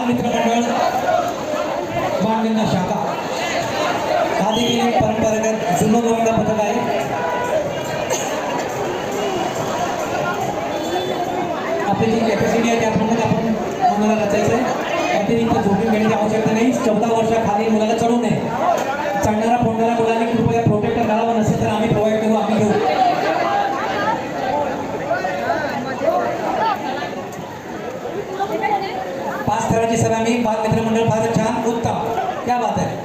बालमित्र मंडळ बाणगंगा शाखा हा देखील एक परंपरागत जुनं गोविंदा पथक आहे. आपली जी कॅपॅसिटी आहे त्याप्रमाणे आपण मुलाला रचायचं आहे. अतिरिक्त झोपून घेण्याची आवश्यकता नाही. 14 वर्षाखाली मुलाला चढवू नये. चढणारा फोडणारा मुलांनी कृपया प्रोटेक्टर घालावं, नसेल तर आम्ही प्रोव्हाइड करू, आम्ही घेऊ. पाच थराची सलामी बालमित्र मंडळ फार छान, उत्तम, क्या बात आहे.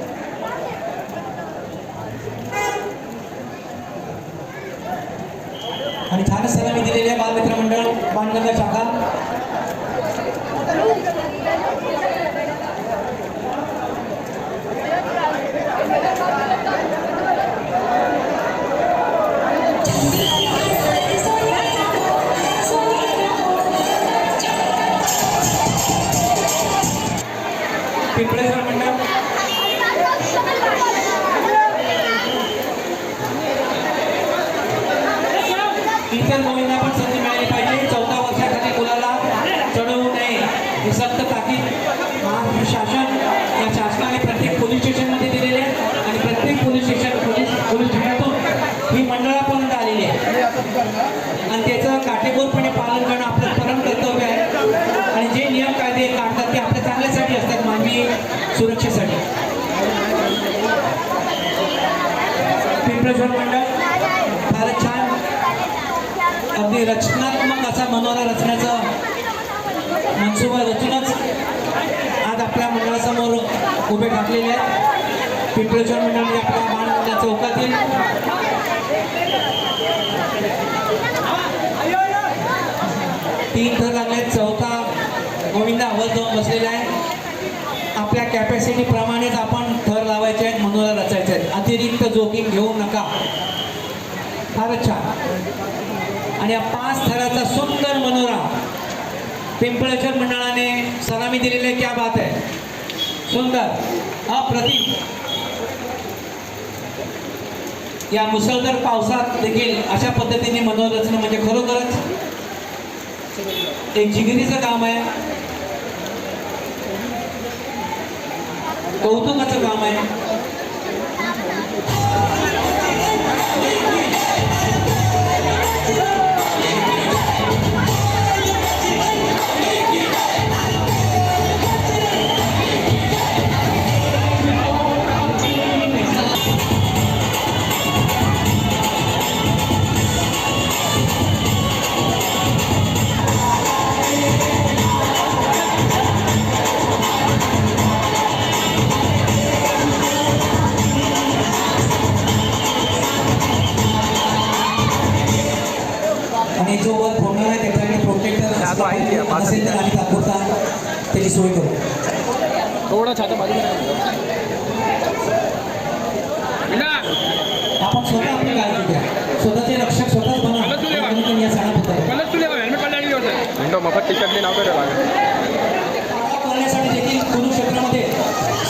आणि छान सलामी दिलेली आहे बालमित्र मंडळ बाणगंगा शाखा. पिंपळेश्वर मंडळ इतर गोविंदा पण संधी मिळाली पाहिजे. 14 वर्षाखाली मुलाला चढवू नये ही सक्त ताकीद महाराष्ट्र शासन या शासनाने प्रत्येक पोलीस स्टेशनमध्ये दिलेले आहे आणि प्रत्येक पोलीस स्टेशनातून ही मंडळापर्यंत आलेली आहे आणि त्याचं काटेकोरपणे पालन करणं आपलं परम कर्तव्य आहे. आणि जे नियम कायदे काढतात ते आपल्या चांगल्यासाठी असतात, मानवी सुरक्षेसाठी. पिंपळेश्वर मंडळ फारच छान, अगदी रचनात्मक असा मनोरा रचण्याचा मनसुबा रचूनच आज आपल्या मंडळासमोर उभे ठाकलेले आहेत. पिंपळेश्वर मंडळ म्हणजे आपल्या बाणगंगा चौकातील तीन थर लागले. चौथा गोविंदा वर जाऊन बसलेला आहे. आपल्या कॅपॅसिटी प्रमाणेच आपण थर लावायचे आहेत, मनोरा रचायचे आहेत. अतिरिक्त जोखीम घेऊ नका. फारच छान. आणि या 5 थराचा सुंदर मनोरा पिंपळेश्वर मंडळाने सलामी दिलेली आहे. क्या बात आहे, सुंदर, अप्रतिम. या मुसळधार पावसात देखील अशा पद्धतीने मनोरचना म्हणजे खरोखरच एक जिगरीचं काम आहे, कौतुकाचं काम आहे. आणि जो वर फोडणार आहे त्याच्याकडे प्रोटेक्टर असेल तर आम्ही तात्पुरता त्याची सोय करू. थोडा छाता बाजूला आपण स्वतः आपली काळजी घ्या. स्वतःचे रक्षक स्वतःच बना. या सणाबद्दल करण्यासाठी देखील कुरुक्षेत्रामध्ये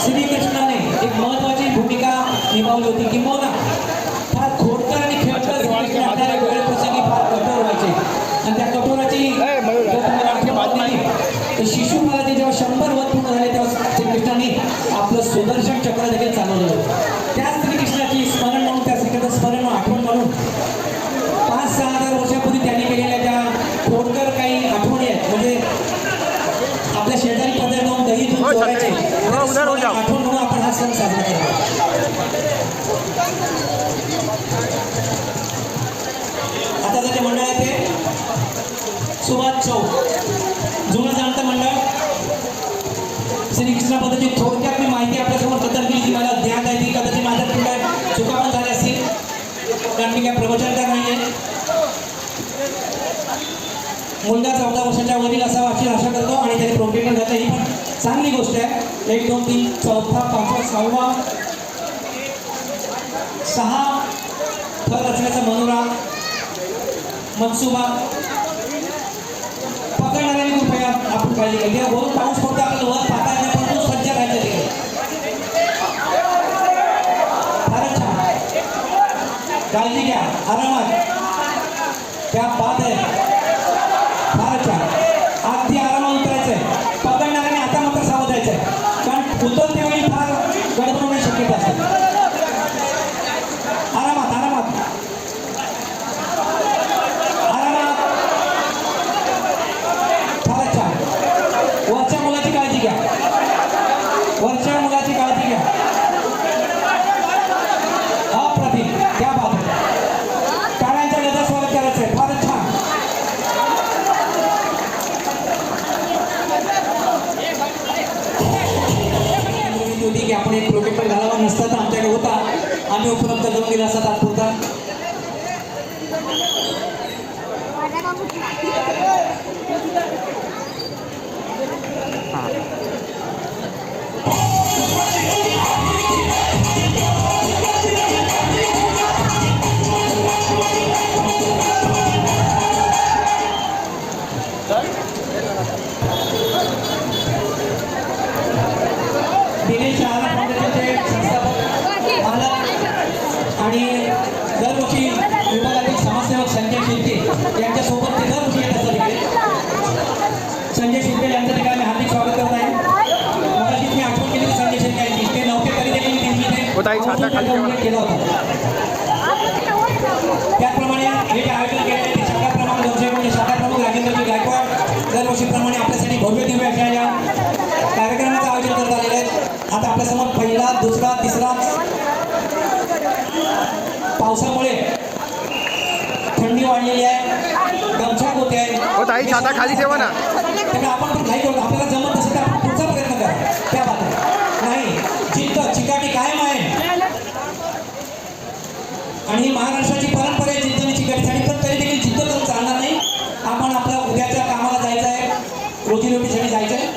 श्रीकृष्णाने एक महत्वाची भूमिका निभावली होती. किंबहुना फार खोडकर आणि खेळकर श्रीकृष्ण आपल्याला वेळ प्रसंगी फार कठोर व्हायचे आणि त्या कठोराची शिशुपालाचे जेव्हा 100 वर्ष पूर्ण झाले तेव्हा श्रीकृष्णाने आपलं सुदर्शन चक्र देखील चालवलं. त्या श्रीकृष्णाची स्मरण म्हणून, त्या श्रीकृष्ण स्मरण आठवण म्हणून 5-6 हजार वर्षापूर्वी त्यांनी केलेल्या त्या खोडकर काही आठवणी आहेत. म्हणजे आपल्या शेजारी पदार्थ जाऊन दही दूध जोडायचे आठवण म्हणून आपण हा सण साजरा करतो. आता जे मंडळ आहे ते सुभाष चौक जुनं जाणतं मंडळ. श्रीकृष्णाबद्दलची थोडक्यात मी माहिती आपल्यासमोर कथन केली की मला ध्यान आहे ती कदाचित माझ्या पुढे चुका पण झाल्या असतील, कारण मी काय प्रवचनकार नाही आहे. मुलगा 14 वर्षाच्या वरील असावा अशी आशा करतो आणि त्याने प्रोटेक्टर घातलं, ही पण चांगली गोष्ट आहे. 1, 2, 3, 4, 5, 6 6 थर रचण्याचा मनोरा मनसुबा पकडणाऱ्यांनी कृपया आपण काळजी घ्या. वरून पाऊस फक्त आपल्याला वर पाहता येणार, पण तो सज्ज राहायचं तिकडे. फारच छान, काळजी घ्या, आरामात. क्या बात आहे, फारच छान. अगदी आरामात उतरायचंय. पकडणाऱ्याने आता मात्र सावध करायचं आहे कारण उतरते वेळी फार गडबड होण्याची शक्यता असते. आरामात आरामात आरामात. फारच छान. वरच्या मुलाची काळजी घ्या, वरच्या मुलाची काळजी घ्या. अप्रतिम, त्या बाजू टाळ्यांच्या गजर स्वागत करायचं आहे. फारच छान. होती की आपण एक प्रोजेक्टर घालावा नसता तर आमच्याकडे होता, आम्ही उपलब्ध करून दिला असता तात्पुरता. दिनेश शहारा फाउंडेशनचे संस्थापक मालक आणि दरवर्षी विभागातील समाजसेवक संजय शिर्के यांच्यासोबत ते दरवर्षी येत असतात इकडे. संजय शिर्के यांचं ठिकाणी मी हार्दिक स्वागत करत आहे. मगाशीच मी आठवण केली संजय शिर्के यांची, ते नव्हते तरी देखील मी त्यांची उल्लेख केला होता. त्याचप्रमाणे हे जे आयोजन केले ते शाखा क्रमांक 200 शाखा प्रमुख राजेंद्रजी गायकवाड दरवर्षीप्रमाणे आपल्यासाठी भव्य दिव्य अशा या कार्यक्रमाचं आयोजन करत आलेले आहेत. आता आपल्यासमोर पहिला, दुसरा, तिसरा. पावसामुळे थंडी वाढलेली आहे, गमछाक होते आहे. ताई छाता खाली ठेवा ना. त्यामुळे आपण पण काही करू, आपल्याला जमत नसेल तर आपण पुढचा प्रयत्न करा. त्या बाबतीत नाही, जिद्द चिकाटी कायम आहे आणि ही महाराष्ट्राची परंपरा आहे जिद्द आणि चिकाटीसाठी. पण तरी देखील जिद्द करून चालणार नाही. आपण आपल्या उद्याच्या कामाला जायचं आहे, रोजीरोटीसाठी जायचं आहे.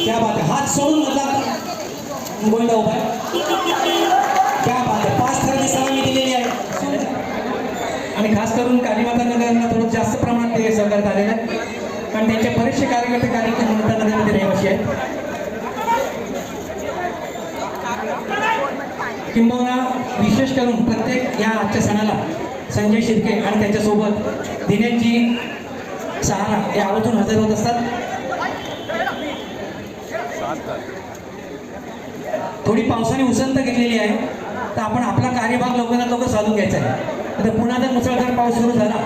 क्या बात आहे. हात सोडून मतदान गोविंदा उभा आहे. क्या बात आहे. 5 थराची सलामी दिलेली आहे आणि खास करून कालीमाता नगरांना थोडं जास्त प्रमाणात ते सहकार्य आलेलं आहे कारण त्यांचे बरेचसे कार्यकर्ते कालीमाता नगरमध्ये रहिवासी आहेत. किंबहुना विशेष करून प्रत्येक या आजच्या सणाला संजय शिर्के आणि त्यांच्यासोबत दिनेशजी सहारा हे आवर्जून हजर होत असतात. थोडी पावसाने उसंत घेतलेली आहे तर आपण आपला कार्यभाग लवकरात लवकर साधून घ्यायचा आहे. आता पुन्हा जर मुसळधार पाऊस सुरू झाला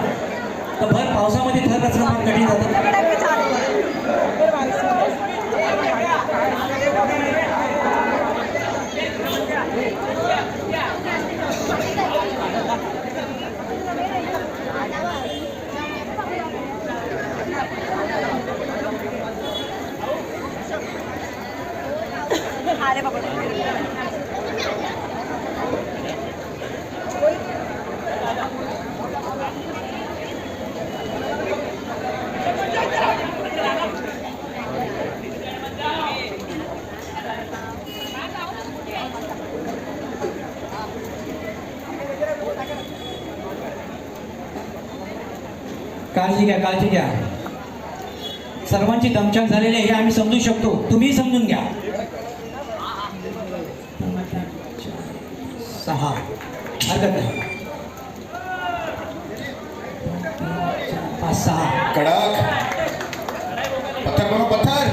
तर भर पावसामध्ये थर रचणं फार कठीण जातं. अरे बाबा काळजी घ्या, काळजी घ्या. सर्वांची दमछाक झालेली आहे हे आम्ही समजू शकतो, तुम्ही समजून घ्या. 6 हरकत नाही. 5 6 कडक पत्थर बनव पत्थर.